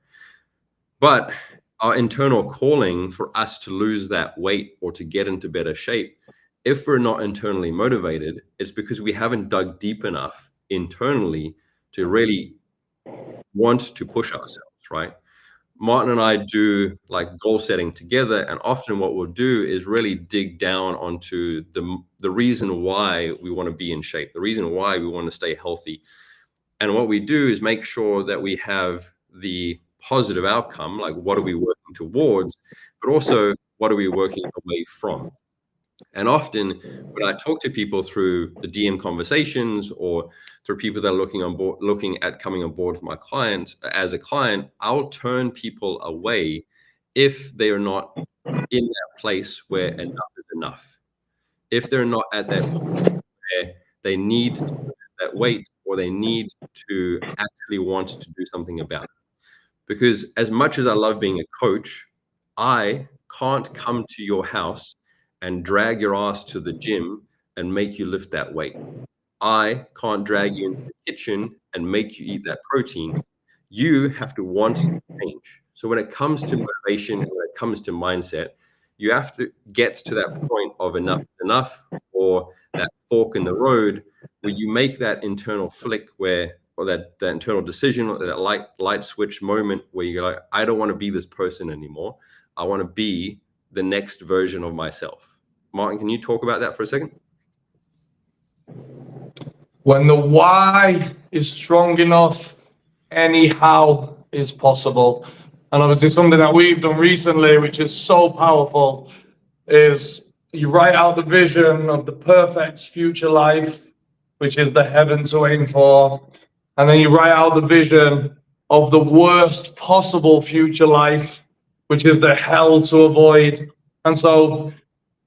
But our internal calling for us to lose that weight or to get into better shape, if we're not internally motivated, it's because we haven't dug deep enough internally to really want to push ourselves, right? Martin and I do goal setting together, and often what we'll do is really dig down onto the reason why we want to be in shape, the reason why we want to stay healthy. And what we do is make sure that we have the positive outcome, like what are we working towards, but also what are we working away from. And often when I talk to people through the DM conversations or through people that are looking at coming on board with my client as a client, I'll turn people away if they are not in that place where enough is enough. If they're not at that point where they need to lose that weight, or they need to actually want to do something about it. Because as much as I love being a coach, I can't come to your house and drag your ass to the gym and make you lift that weight. I can't drag you into the kitchen and make you eat that protein. You have to want to change. So when it comes to motivation, when it comes to mindset, you have to get to that point of enough, or that fork in the road where you make that internal flick or that internal decision, or that light switch moment where you're like, I don't want to be this person anymore. I want to be the next version of myself. Martin, can you talk about that for a second? When the why is strong enough, anyhow is possible. And obviously something that we've done recently, which is so powerful, is you write out the vision of the perfect future life, which is the heaven to aim for. And then you write out the vision of the worst possible future life, which is the hell to avoid. And so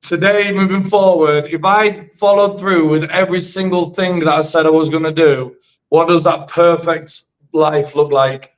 today, moving forward, if I followed through with every single thing that I said I was going to do, what does that perfect life look like?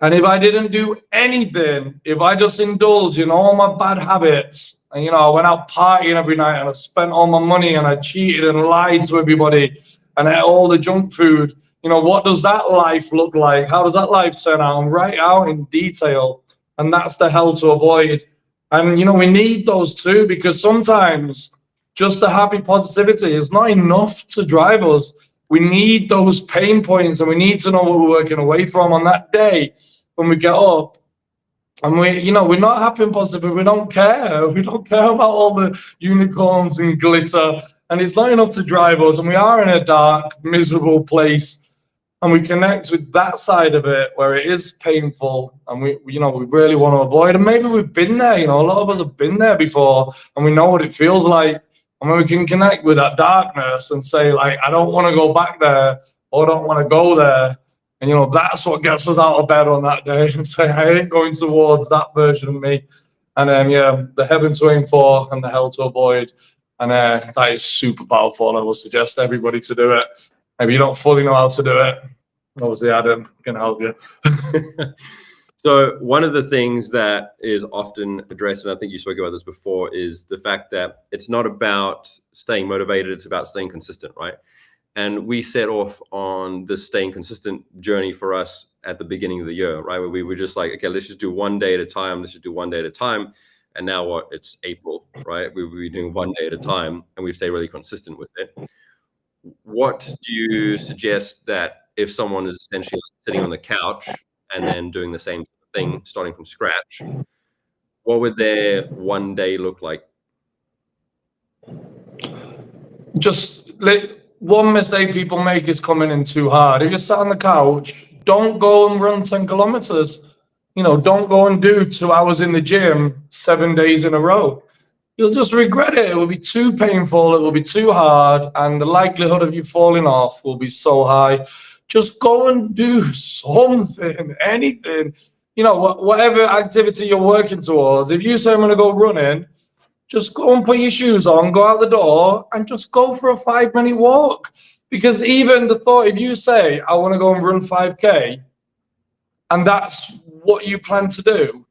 And if I didn't do anything, if I just indulge in all my bad habits, and I went out partying every night and I spent all my money and I cheated and lied to everybody and ate all the junk food, what does that life look like? How does that life turn out? And write out in detail. And that's the hell to avoid. And, we need those too, because sometimes just the happy positivity is not enough to drive us. We need those pain points, and we need to know what we're working away from on that day when we get up. And we're not happy and positive, we don't care. We don't care about all the unicorns and glitter. And it's not enough to drive us. And we are in a dark, miserable place. And we connect with that side of it where it is painful, and we really want to avoid. And maybe we've been there, a lot of us have been there before, and we know what it feels like. And when we can connect with that darkness and say, I don't want to go back there, or I don't want to go there. And, that's what gets us out of bed on that day and say, I ain't going towards that version of me. And then, the heaven to aim for and the hell to avoid. And that is super powerful. I will suggest everybody to do it. Maybe you don't fully know how to do it. Obviously, Adam can help you. So one of the things that is often addressed, and I think you spoke about this before, is the fact that it's not about staying motivated, it's about staying consistent, right? And we set off on this staying consistent journey for us at the beginning of the year, right? Where we were just like, okay, let's just do one day at a time. Let's just do one day at a time. And now it's April, right? We were doing one day at a time, and we've stayed really consistent with it. What do you suggest that if someone is essentially sitting on the couch and then doing the same thing, starting from scratch, what would their one day look like? Just one mistake people make is coming in too hard. If you're sat on the couch, don't go and run 10 kilometers. You know, don't go and do 2 hours in the gym 7 days in a row. You'll just regret it. It will be too painful. It will be too hard. And the likelihood of you falling off will be so high. Just go and do something, anything, you know, whatever activity you're working towards. If you say, I'm going to go running, just go and put your shoes on, go out the door, and just go for a 5-minute walk. Because even the thought, if you say, I want to go and run 5K, and that's what you plan to do,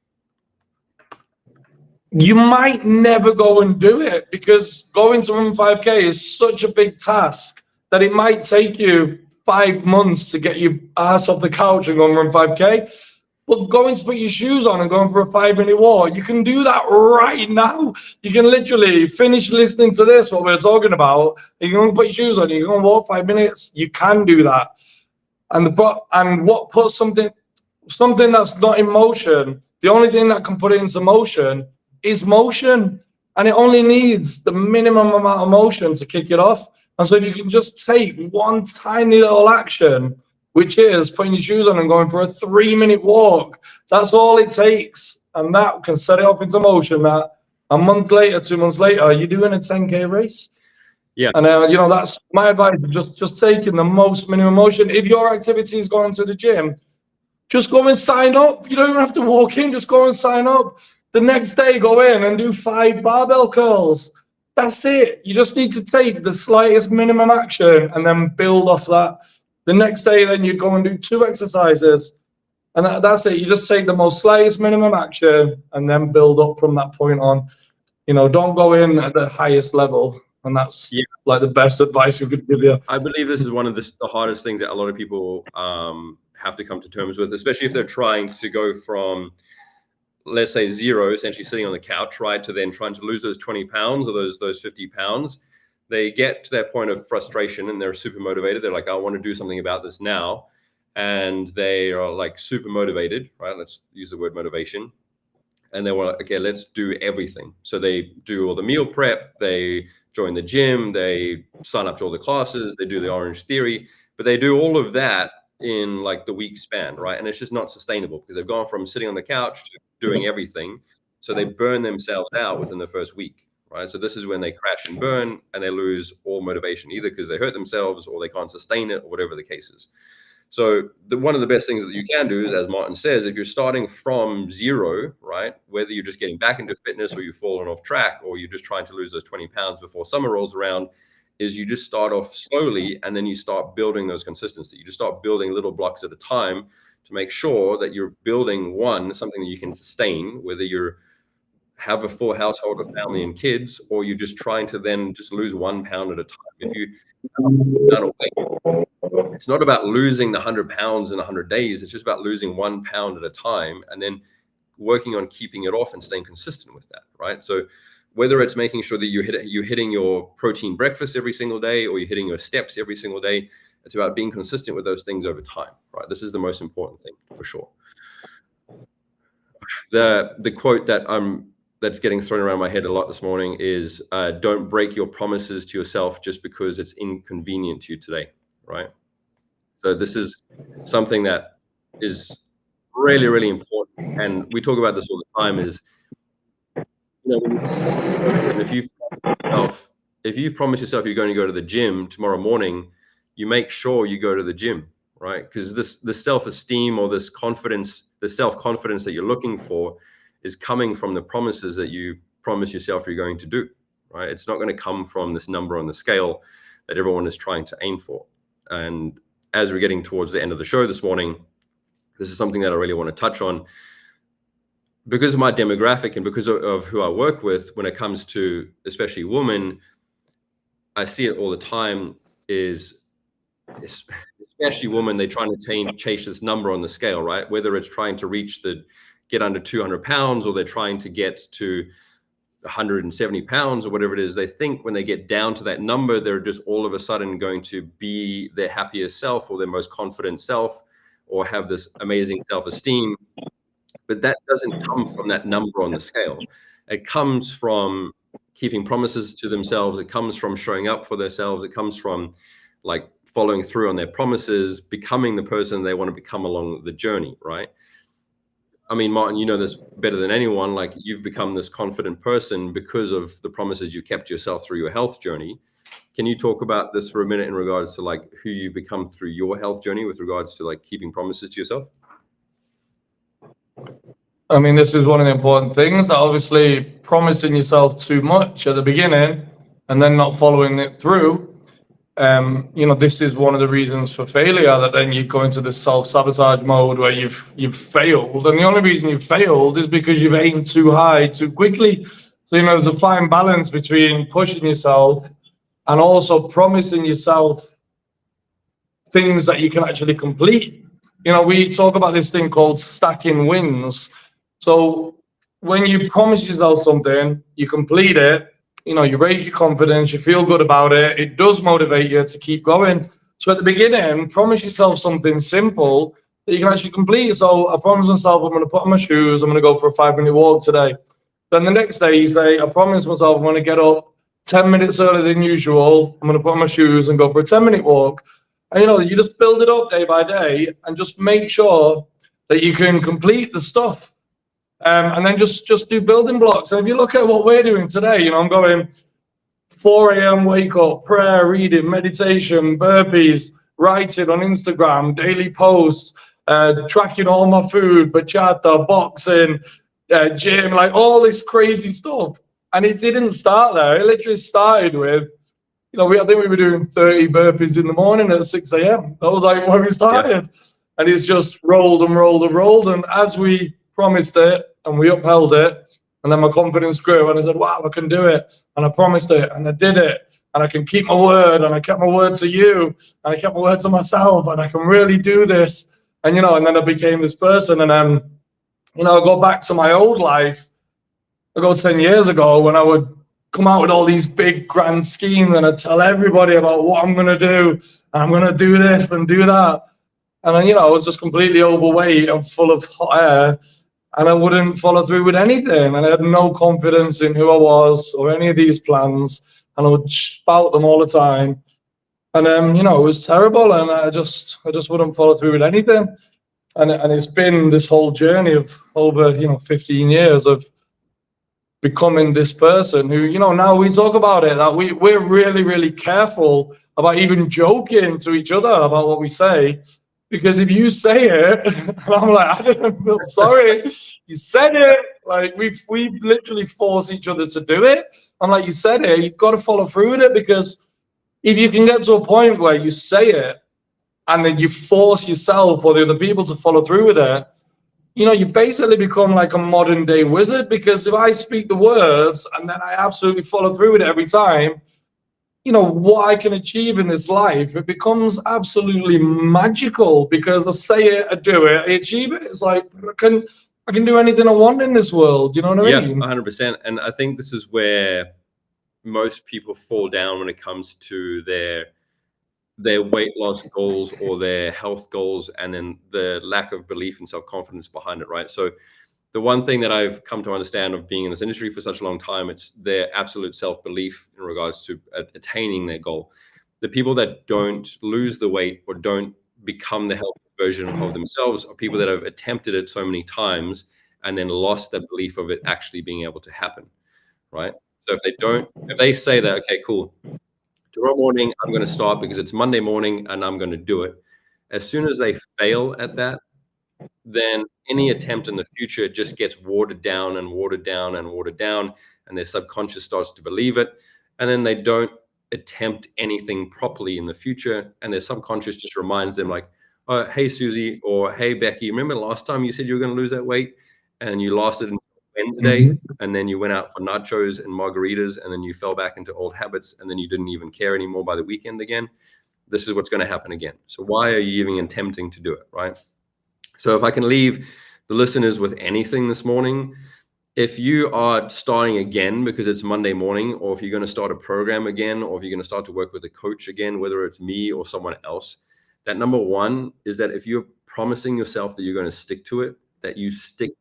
you might never go and do it, because going to run 5K is such a big task that it might take you 5 months to get your ass off the couch and go and run 5K. But going to put your shoes on and going for a 5-minute walk, you can do that right now. You can literally finish listening to this, what we're talking about. You can put your shoes on, you can walk 5 minutes. You can do that. And what puts something that's not in motion, the only thing that can put it into motion is motion. And it only needs the minimum amount of motion to kick it off. And so if you can just take one tiny little action, which is putting your shoes on and going for a 3-minute walk, that's all it takes. And that can set it off into motion. That a month later, 2 months later, you're doing a 10K race. Yeah. And, you know, that's my advice, just taking the most minimum motion. If your activity is going to the gym, just go and sign up. You don't even have to walk in, just go and sign up. The next day, go in and do 5 barbell curls. That's it. You just need to take the slightest minimum action and then build off that. The next day, then you go and do 2 exercises. And that's it. You just take the most slightest minimum action and then build up from that point on. You know, don't go in at the highest level. And that's like the best advice we could give you. I believe this is one of the hardest things that a lot of people have to come to terms with, especially if they're trying to go from, let's say, 0, essentially sitting on the couch, right, to then trying to lose those 20 pounds or those 50 pounds. They get to that point of frustration and they're super motivated. They're like, I want to do something about this now. And they are like super motivated, right? Let's use the word motivation. And they want, okay, let's do everything. So they do all the meal prep, they join the gym, they sign up to all the classes, they do the Orange Theory, but they do all of that in like the week span, right? And it's just not sustainable because they've gone from sitting on the couch to doing everything. So they burn themselves out within the first week, right? So this is when they crash and burn and they lose all motivation, either because they hurt themselves or they can't sustain it or whatever the case is. So one of the best things that you can do is, as Martin says, if you're starting from 0, right, whether you're just getting back into fitness or you've fallen off track or you're just trying to lose those 20 pounds before summer rolls around, is you just start off slowly and then you start building those consistency. You just start building little blocks at a time to make sure that you're building something that you can sustain, whether you have a full household of family and kids, or you're just trying to then just lose 1 pound at a time. If you it's not about losing the 100 pounds in 100 days. It's just about losing 1 pound at a time and then working on keeping it off and staying consistent with that, right? So whether it's making sure that you're hitting your protein breakfast every single day or you're hitting your steps every single day, it's about being consistent with those things over time, right? This is the most important thing for sure. The quote that's getting thrown around my head a lot this morning is, don't break your promises to yourself just because it's inconvenient to you today, right? So this is something that is really, really important. And we talk about this all the time is, you know, if you've promised yourself you're going to go to the gym tomorrow morning, you make sure you go to the gym, right? Because this self-esteem or this confidence, the self-confidence that you're looking for is coming from the promises that you promise yourself you're going to do, right? It's not going to come from this number on the scale that everyone is trying to aim for. And as we're getting towards the end of the show this morning, this is something that I really want to touch on. Because of my demographic and because of who I work with, when it comes to especially women, I see it all the time is, especially women, they're trying to chase this number on the scale, right? Whether it's trying to get under 200 pounds or they're trying to get to 170 pounds or whatever it is, they think when they get down to that number, they're just all of a sudden going to be their happiest self or their most confident self or have this amazing self-esteem. But that doesn't come from that number on the scale. It comes from keeping promises to themselves. It comes from showing up for themselves. It comes from like following through on their promises, becoming the person they want to become along the journey, right? I mean, Martin, you know this better than anyone. Like, you've become this confident person because of the promises you kept yourself through your health journey. Can you talk about this for a minute in regards to like who you've become through your health journey with regards to like keeping promises to yourself? I mean, this is one of the important things, that obviously promising yourself too much at the beginning and then not following it through. This is one of the reasons for failure, that then you go into this self-sabotage mode where you've failed. And the only reason you've failed is because you've aimed too high too quickly. So, there's a fine balance between pushing yourself and also promising yourself things that you can actually complete. We talk about this thing called stacking wins. So when you promise yourself something, you complete it, you raise your confidence, you feel good about it. It does motivate you to keep going. So at the beginning, promise yourself something simple that you can actually complete. So I promise myself I'm going to put on my shoes, I'm going to go for a 5-minute walk today. Then the next day you say, I promise myself I'm going to get up 10 minutes earlier than usual. I'm going to put on my shoes and go for a 10-minute walk. And you just build it up day by day and just make sure that you can complete the stuff. And then just do building blocks. And if you look at what we're doing today, I'm going 4 a.m. wake up, prayer, reading, meditation, burpees, writing on Instagram, daily posts, tracking all my food, bachata, boxing, gym, like all this crazy stuff. And it didn't start there. It literally started with, I think we were doing 30 burpees in the morning at 6 a.m. That was like when we started. Yeah. And it's just rolled and rolled and rolled. And as we promised it and we upheld it, and then my confidence grew and I said, wow, I can do it. And I promised it and I did it. And I can keep my word, and I kept my word to you, and I kept my word to myself, and I can really do this. And, and then I became this person. And then, I go back to my old life. I go 10 years ago when I would come out with all these big grand schemes and I'd tell everybody about what I'm going to do, and I'm going to do this and do that. And then, I was just completely overweight and full of hot air, and I wouldn't follow through with anything. And I had no confidence in who I was or any of these plans, and I would spout them all the time. And it was terrible, and I just wouldn't follow through with anything. And it's been this whole journey of over, 15 years of becoming this person who, now we talk about it, that we're really, really careful about even joking to each other about what we say. Because if you say it, and I'm like, I'm sorry, you said it. Like, we literally force each other to do it. I'm like, you said it, you've got to follow through with it. Because if you can get to a point where you say it and then you force yourself or the other people to follow through with it, you basically become like a modern day wizard. Because if I speak the words and then I absolutely follow through with it every time, what I can achieve in this life, it becomes absolutely magical, because I say it, I do it, I achieve it. It's like, I can do anything I want in this world. You know what I mean? Yeah, 100%. And I think this is where most people fall down when it comes to their weight loss goals or their health goals, and then the lack of belief and self-confidence behind it, right? So the one thing that I've come to understand of being in this industry for such a long time, it's their absolute self-belief in regards to attaining their goal. The people that don't lose the weight or don't become the healthy version of themselves are people that have attempted it so many times and then lost that belief of it actually being able to happen, right? So if they say that, okay, cool, tomorrow morning I'm going to start because it's Monday morning and I'm going to do it. As soon as they fail at that, then any attempt in the future just gets watered down and watered down and watered down, and their subconscious starts to believe it. And then they don't attempt anything properly in the future, and their subconscious just reminds them like, oh, hey, Susie, or hey, Becky, remember last time you said you were going to lose that weight and you lost it until Wednesday, and then you went out for nachos and margaritas, and then you fell back into old habits, and then you didn't even care anymore by the weekend again. This is what's going to happen again. So why are you even attempting to do it, right? So if I can leave the listeners with anything this morning, if you are starting again because it's Monday morning, or if you're going to start a program again, or if you're going to start to work with a coach again, whether it's me or someone else, that number one is that if you're promising yourself that you're going to stick to it, that you stick,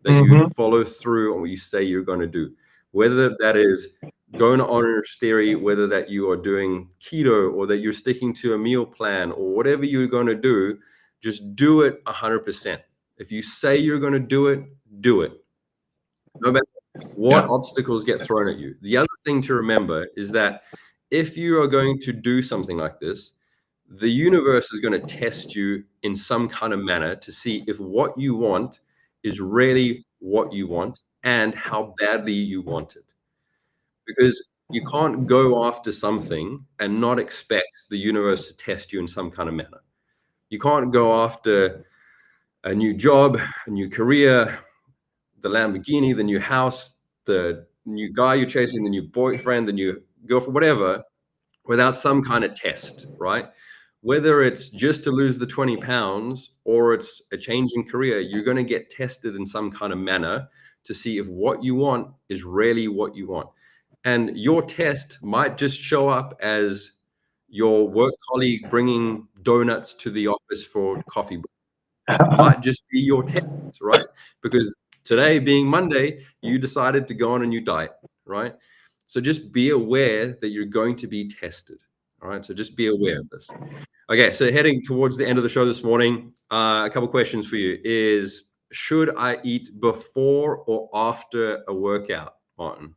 that you follow through on what you say you're going to do, whether that is going on Orange Theory, whether that you are doing keto or that you're sticking to a meal plan or whatever you're going to do, just do it 100%. If you say you're going to do it, do it. No matter what obstacles get thrown at you. The other thing to remember is that if you are going to do something like this, the universe is going to test you in some kind of manner to see if what you want is really what you want and how badly you want it. Because you can't go after something and not expect the universe to test you in some kind of manner. You can't go after a new job, a new career, the Lamborghini, the new house, the new guy you're chasing, the new boyfriend, the new girlfriend, whatever, without some kind of test, right? Whether it's just to lose the 20 pounds or it's a change in career, you're going to get tested in some kind of manner to see if what you want is really what you want. And your test might just show up as your work colleague bringing donuts to the office for coffee break. It might just be your test, right? Because today being Monday, you decided to go on a new diet, right? So just be aware that you're going to be tested, all right? So just be aware of this. Okay, so heading towards the end of the show this morning, a couple questions for you is, should I eat before or after a workout, Martin?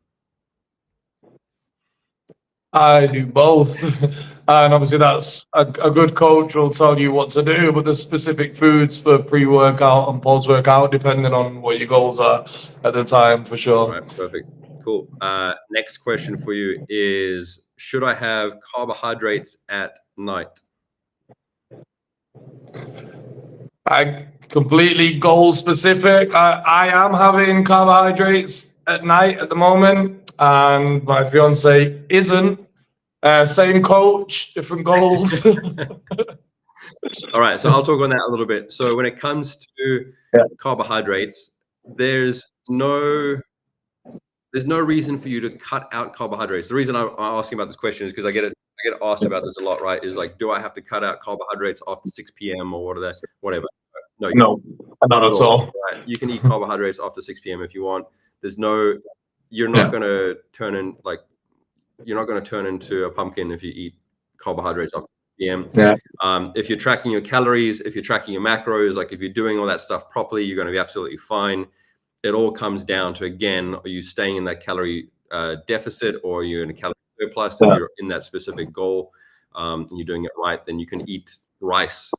I do both. And obviously that's a good coach will tell you what to do, but there's specific foods for pre-workout and post-workout depending on what your goals are at the time, for sure. All right, perfect. Cool. Next question for you is, should I have carbohydrates at night? I completely goal specific. I am having carbohydrates at night at the moment, and my fiance isn't. Same coach, different goals. All right, so I'll talk on that a little bit. So when it comes to carbohydrates, there's no reason for you to cut out carbohydrates. The reason I'm asking about this question is because I get asked about this a lot, right? Is like, do I have to cut out carbohydrates after 6 p.m. or whatever? No, not at all. Right. You can eat carbohydrates after 6 p.m. if you want. You're not going to turn into a pumpkin if you eat carbohydrates after 6 p.m. Yeah. If you're tracking your calories, if you're tracking your macros, like if you're doing all that stuff properly, you're going to be absolutely fine. It all comes down to, again, are you staying in that calorie deficit, or are you in a calorie surplus? If you're in that specific goal and you're doing it right, then you can eat rice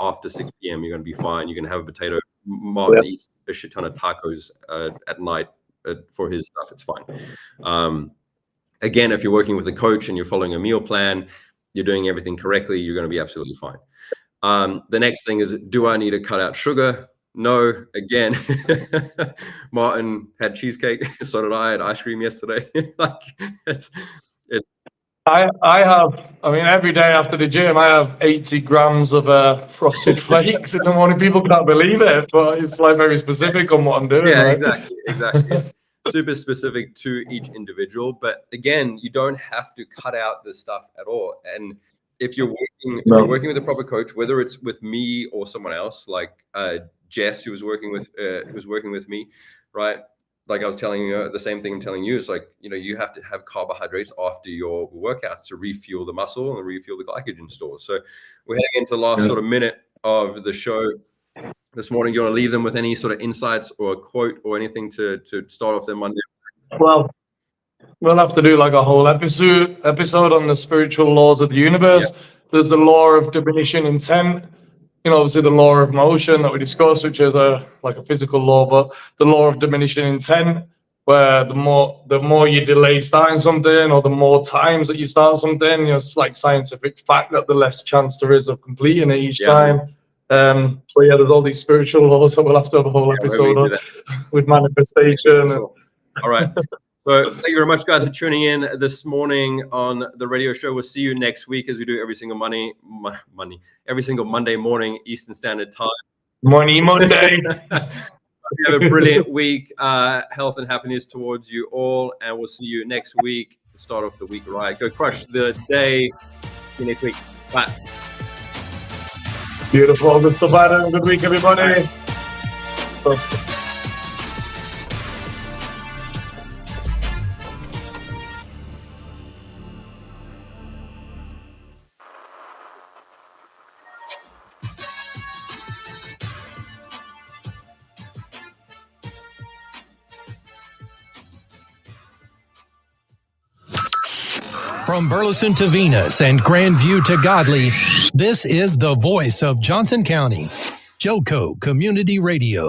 after 6 p.m. You're going to be fine. You can have a potato. Martin eats a shit ton of tacos at night for his stuff. It's fine. Again, if you're working with a coach and you're following a meal plan, you're doing everything correctly, you're going to be absolutely fine. The next thing is, do I need to cut out sugar? No. Again, Martin had cheesecake. So did I. I had ice cream yesterday. Every day after the gym, I have 80 grams of frosted flakes in the morning. People can't believe it, but it's like very specific on what I'm doing. Yeah, right? Exactly. Super specific to each individual. But again, you don't have to cut out this stuff at all. And if you're working with a proper coach, whether it's with me or someone else, like Jess, who was working with me, right? Like I was telling you, the same thing I'm telling you is like, you have to have carbohydrates after your workouts to refuel the muscle and refuel the glycogen stores. So we're heading into the last sort of minute of the show this morning. Do you want to leave them with any sort of insights or a quote or anything to start off their Monday? Well, we'll have to do like a whole episode on the spiritual laws of the universe. Yeah. There's the law of diminishing intent. Obviously the law of motion that we discussed, which is like a physical law, but the law of diminishing intent, where the more you delay starting something, or the more times that you start something, it's like scientific fact that the less chance there is of completing it each time. So yeah, there's all these spiritual laws that we'll have to have a whole episode on with manifestation. Sure. All right. So thank you very much, guys, for tuning in this morning on the radio show. We'll see you next week, as we do every single Monday morning, Eastern Standard Time. Monday. Have a brilliant week. Health and happiness towards you all. And we'll see you next week to start off the week right. Go crush the day. See you next week. Bye. Beautiful. Good stuff, Adam. Good week, everybody. From Burleson to Venus and Grandview to Godley, this is the voice of Johnson County. Joco Community Radio.